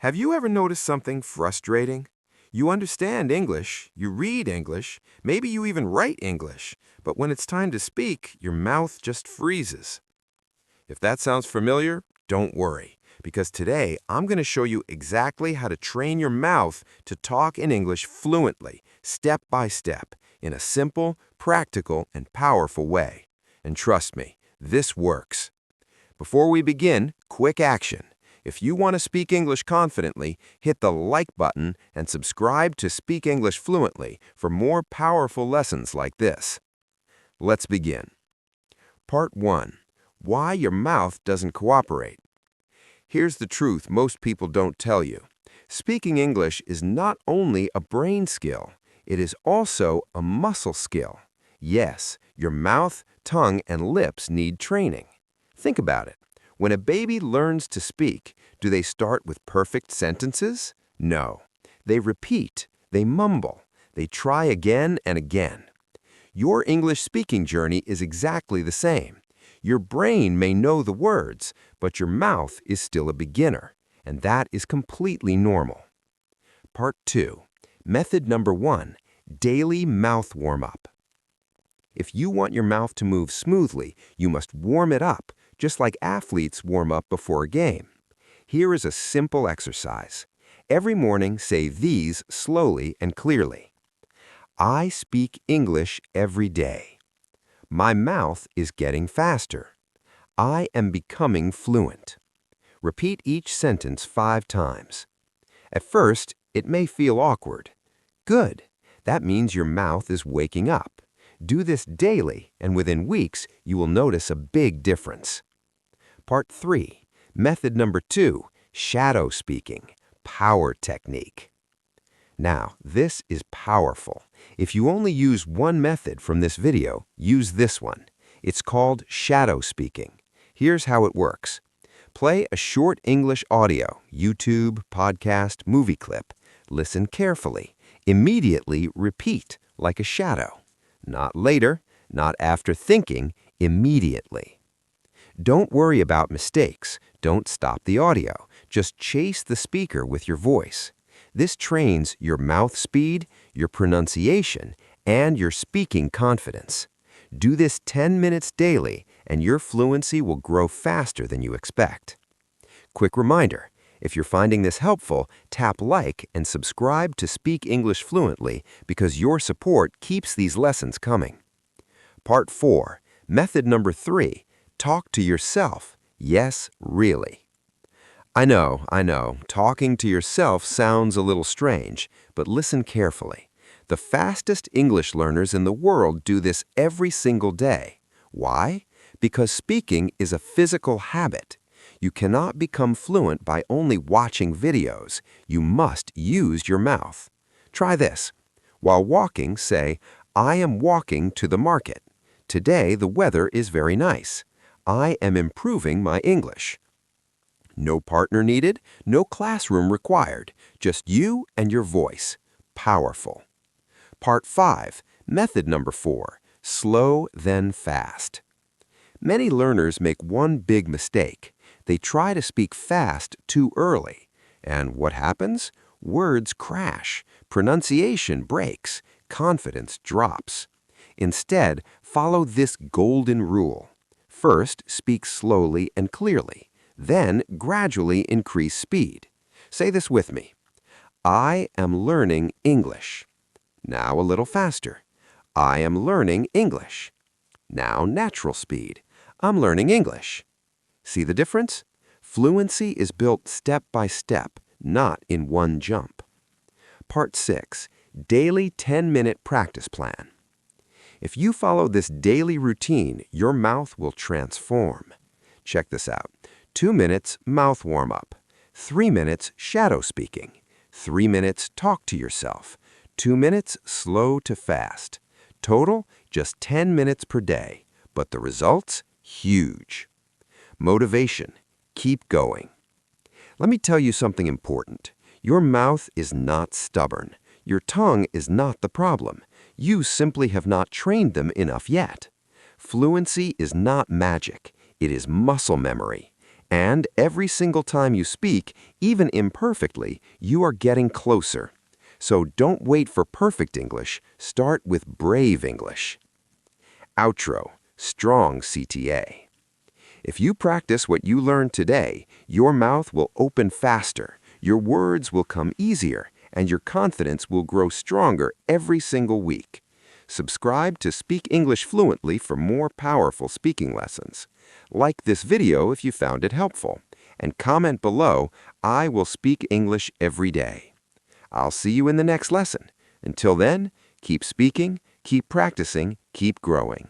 Have you ever noticed something frustrating? You understand English, you read English, maybe you even write English, but when it's time to speak, your mouth just freezes. If that sounds familiar, don't worry, because today I'm going to show you exactly how to train your mouth to talk in English fluently, step by step, in a simple, practical, and powerful way. And trust me, this works. Before we begin, quick action. If you want to speak English confidently, hit the like button and subscribe to Speak English Fluently for more powerful lessons like this. Let's begin. Part 1. Why your mouth doesn't cooperate. Here's the truth most people don't tell you. Speaking English is not only a brain skill, it is also a muscle skill. Yes, your mouth, tongue, and lips need training. Think about it. When a baby learns to speak, do they start with perfect sentences? No. They repeat, they mumble, they try again and again. Your English speaking journey is exactly the same. Your brain may know the words, but your mouth is still a beginner, and that is completely normal. Part 2. Method number 1. Daily mouth warm-up. If you want your mouth to move smoothly, you must warm it up, just like athletes warm up before a game. Here is a simple exercise. Every morning, say these slowly and clearly. I speak English every day. My mouth is getting faster. I am becoming fluent. Repeat each sentence 5 times. At first, it may feel awkward. Good. That means your mouth is waking up. Do this daily, and within weeks, you will notice a big difference. Part 3. Method number 2. Shadow speaking. Power technique. Now, this is powerful. If you only use one method from this video, use this one. It's called shadow speaking. Here's how it works. Play a short English audio, YouTube, podcast, movie clip. Listen carefully. Immediately repeat like a shadow. Not later, not after thinking, immediately. Don't worry about mistakes. Don't stop the audio. Just chase the speaker with your voice. This trains your mouth speed, your pronunciation, and your speaking confidence. Do this 10 minutes daily, and your fluency will grow faster than you expect. Quick reminder, if you're finding this helpful, tap like and subscribe to Speak English Fluently because your support keeps these lessons coming. Part 4. Method number 3. Talk to yourself. Yes, really. I know, talking to yourself sounds a little strange, but listen carefully. The fastest English learners in the world do this every single day. Why? Because speaking is a physical habit. You cannot become fluent by only watching videos. You must use your mouth. Try this. While walking, say, I am walking to the market. Today the weather is very nice. I am improving my English. No partner needed, no classroom required. Just you and your voice. Powerful. Part 5. Method number 4. Slow, then fast. Many learners make one big mistake. They try to speak fast too early. And what happens? Words crash, pronunciation breaks, confidence drops. Instead, follow this golden rule. First, speak slowly and clearly. Then, gradually increase speed. Say this with me. I am learning English. Now a little faster. I am learning English. Now natural speed. I'm learning English. See the difference? Fluency is built step by step, not in one jump. Part 6. Daily 10-minute practice plan. If you follow this daily routine, your mouth will transform. Check this out. 2 minutes mouth warm-up. 3 minutes shadow speaking. 3 minutes talk to yourself. 2 minutes slow to fast. Total, just 10 minutes per day. But the results? Huge. Motivation. Keep going. Let me tell you something important. Your mouth is not stubborn. Your tongue is not the problem. You simply have not trained them enough yet. Fluency is not magic. It is muscle memory. And every single time you speak, even imperfectly, you are getting closer. So don't wait for perfect English. Start with brave English. Outro, strong CTA. If you practice what you learned today, your mouth will open faster, your words will come easier, and your confidence will grow stronger every single week. Subscribe to Speak English Fluently for more powerful speaking lessons. Like this video if you found it helpful, and comment below, "I will speak English every day." I'll see you in the next lesson. Until then, keep speaking, keep practicing, keep growing.